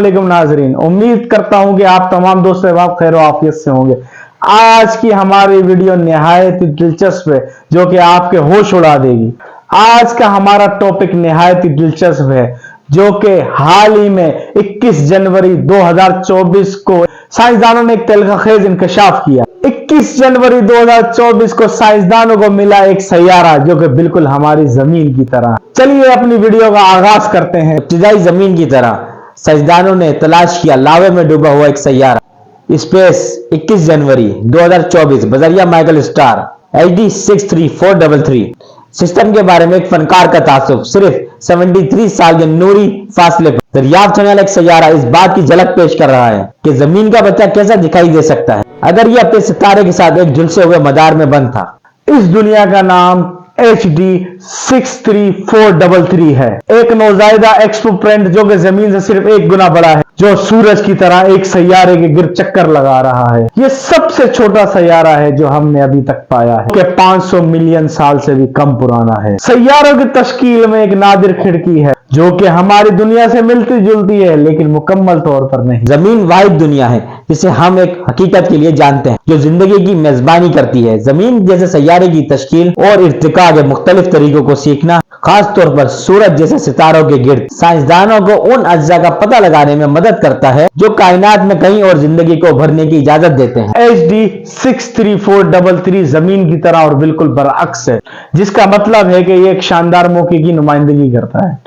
वालेकुम नाजरीन, उम्मीद करता हूं कि आप तमाम दोस्त अहबाब खैर आफियत से होंगे। आज की हमारी वीडियो निहायत ही दिलचस्प है जो कि आपके होश उड़ा देगी। आज का हमारा टॉपिक निहायत ही दिलचस्प है जो कि हाल ही में 21 जनवरी 2024 को साइंसदानों ने एक तहलकाखेज इंकशाफ किया। 21 जनवरी 2024 को साइंसदानों को मिला एक सैयारा जो कि बिल्कुल हमारी जमीन की तरह। चलिए अपनी वीडियो का आगाज करते हैं। इब्तिदाई जमीन की तरह साइंसदानों ने तलाश किया लावे में डूबा हुआ एक सैयारा। स्पेस 21 जनवरी 2024 बजरिया माइकल स्टार HD 63433। सिस्टम के बारे में एक फनकार का तासुब सिर्फ 73 साल के नूरी फासले पर दरियाफ्त होने वाला एक सैयारा इस बात की झलक पेश कर रहा है कि जमीन का बच्चा कैसा दिखाई दे सकता है अगर यह अपने सितारे के साथ एक झुलसे हुए मदार में बंद था। इस दुनिया का नाम HD 63433 है, एक नौजायदा एक्सोप्लैनेट जो कि जमीन से सिर्फ 1 गुना बड़ा है, जो सूरज की तरह एक सैयारे के गिर्द चक्कर लगा रहा है। यह सबसे छोटा सैयारा है जो हमने अभी तक पाया है, कि 500 मिलियन साल से भी कम पुराना है। सैयारों की तश्कील में एक नादिर खिड़की है जो कि हमारी दुनिया से मिलती जुलती है लेकिन मुकम्मल तौर पर नहीं। जमीन वाहिद दुनिया है जिसे हम एक हकीकत के लिए जानते हैं जो जिंदगी की मेजबानी करती है। जमीन जैसे सैयारे की तश्कील और इर्तिका के मुख्तलिफ तरीकों को सीखना, खास तौर पर सूरज जैसे सितारों के गिर्द, साइंसदानों को उन अज्जा का पता लगाने में मदद करता है जो कायनात में कहीं और जिंदगी को उभरने की इजाजत देते हैं। HD 63433 जमीन की तरह और बिल्कुल बरअक्स है, जिसका मतलब है कि ये एक शानदार मौके की नुमाइंदगी करता है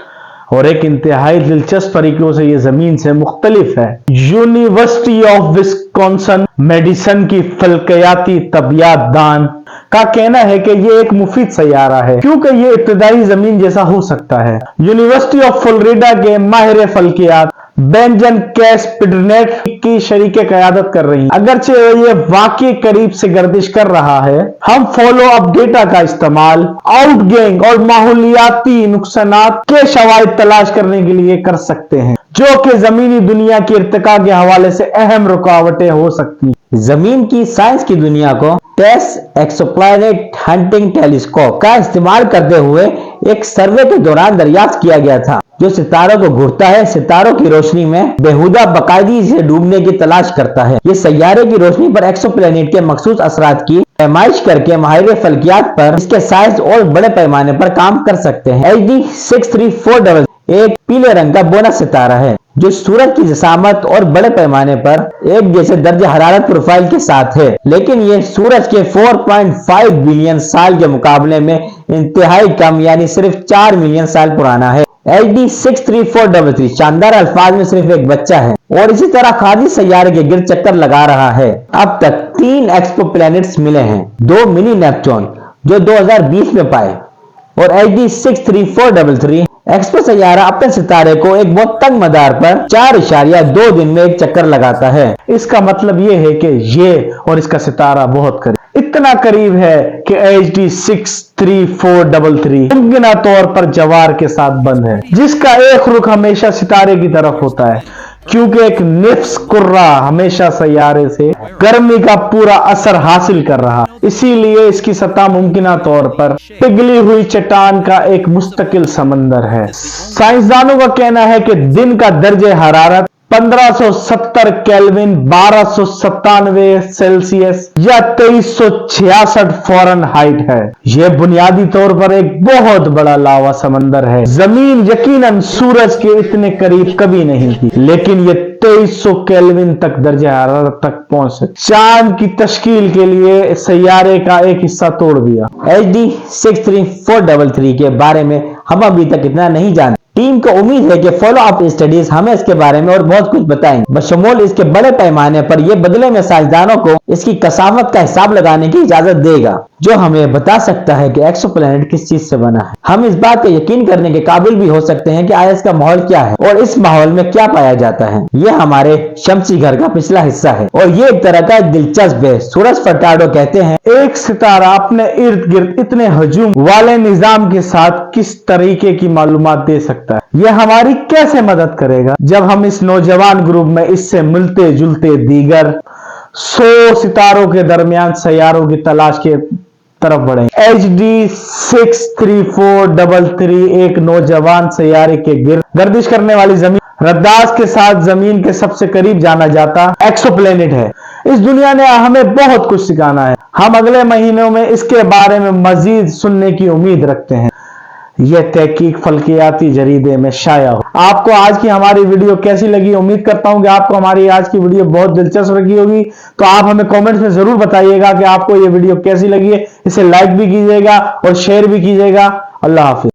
और एक इंतहाई दिलचस्प तरीकों से ये जमीन से मुख्तलिफ है। यूनिवर्सिटी ऑफ विस्कॉन्सिन मेडिसन की फल्कियाती तबियात दान का कहना है कि ये एक मुफीद सैयारा है क्योंकि ये इब्तिदाई जमीन जैसा हो सकता है। यूनिवर्सिटी ऑफ फ्लोरिडा के माहिर फल्कियात बेंजन कैस्पिडनेट की शरीके क़यादत कर रही हैं। अगरचे ये वाकई करीब से गर्दिश कर रहा है, हम फॉलो अप डेटा का इस्तेमाल आउटगोइंग और माहौलियाती नुकसानात के शवाहिद तलाश करने के लिए कर सकते हैं जो कि जमीनी दुनिया की इर्तिका के हवाले से अहम रुकावटें हो सकती हैं। जमीन की साइंस की दुनिया को टेस एक्सोप्लैनेट हंटिंग टेलीस्कोप का इस्तेमाल करते हुए एक सर्वे के दौरान दरियाफ्त किया गया था जो सितारों को घूरता है, सितारों की रोशनी में बेहुदा बाकायदगी से डूबने की तलाश करता है। ये सैयारे की रोशनी पर एक्सोप्लैनेट के मखसूस असरात की पैमाइश करके माहिर फल्कियात पर इसके साइंस और बड़े पैमाने पर काम कर सकते हैं। HD 63433 एक पीले रंग का बोनस सितारा है जो सूरज की जसामत और बड़े पैमाने पर एक जैसे दर्ज हरारत प्रोफाइल के साथ है, लेकिन यह सूरज के 4.5 बिलियन साल के मुकाबले में इंतहाई कम यानी सिर्फ 4 मिलियन साल पुराना है। HD 63433 शानदार अल्फाज में सिर्फ एक बच्चा है और इसी तरह खादी सैयारे के गिर्द चक्कर लगा रहा है। अब तक 3 एक्सोप्लैनेट्स मिले हैं, 2 मिनी नेपच्यून जो 2020 में पाए और HD 63433 एक्सपो सैयारा अपने सितारे को एक बहुत तंग मदार पर 4.2 दिन में एक चक्कर लगाता है। इसका मतलब ये है कि ये और इसका सितारा बहुत करीब, इतना करीब है कि HD 63433 मुमकिन तौर पर जवार के साथ बंद है, जिसका एक रुख हमेशा सितारे की तरफ होता है क्योंकि एक निफ्स कुर्रा हमेशा सैयारे से गर्मी का पूरा असर हासिल कर रहा, इसीलिए इसकी सतह मुमकिन तौर पर पिघली हुई चट्टान का एक मुस्तकिल समंदर है। साइंसदानों का कहना है कि दिन का दर्जे हरारत 1570 केल्विन 1297 सेल्सियस या 2366 फ़ारेनहाइट है। यह बुनियादी तौर पर एक बहुत बड़ा लावा समंदर है। जमीन यकीनन सूरज के इतने करीब कभी नहीं थी, लेकिन यह 2300 केल्विन तक दर्जे हरारत तक पहुंच सकती। चांद की तश्कील के लिए सैयारे का एक हिस्सा तोड़ दिया। HD 63433 के बारे में हम अभी तक इतना नहीं जानते। टीम को उम्मीद है कि फॉलो अप स्टडीज हमें इसके बारे में और बहुत कुछ बताएंगे, बशमूल इसके बड़े पैमाने पर। यह बदले में साइंसदानों को इसकी कसावत का हिसाब लगाने की इजाजत देगा जो हमें बता सकता है कि एक्सोप्लैनेट किस चीज से बना है। हम इस बात को यकीन करने के काबिल भी हो सकते हैं कि आया इसका माहौल क्या है और इस माहौल में क्या पाया जाता है। यह हमारे शमसी घर का पिछला हिस्सा है और ये एक तरह का दिलचस्प है। सूरज फटाडो कहते हैं, एक सितारा अपने इर्द गिर्द इतने हजूम वाले निजाम के साथ किस तरीके की मालूमात दे सकता है। यह हमारी कैसे मदद करेगा जब हम इस नौजवान ग्रुप में इससे मिलते जुलते दीगर 100 सितारों के दरमियान सैयारों की तलाश के तरफ बढ़े। HD63433 एक नौजवान सैयारे के गर्दिश करने वाली जमीन रद्दास के साथ जमीन के सबसे करीब जाना जाता एक्सोप्लैनेट है। इस दुनिया ने हमें बहुत कुछ सिखाना है। हम अगले महीनों में इसके बारे में मजीद सुनने की उम्मीद रखते हैं। यह तहकीक फल्कियाती जरीदे में शाया हो। आपको आज की हमारी वीडियो कैसी लगी? उम्मीद करता हूं कि आपको हमारी आज की वीडियो बहुत दिलचस्प लगी होगी। तो आप हमें कमेंट्स में जरूर बताइएगा कि आपको यह वीडियो कैसी लगी है। इसे लाइक भी कीजिएगा और शेयर भी कीजिएगा। अल्लाह हाफिज।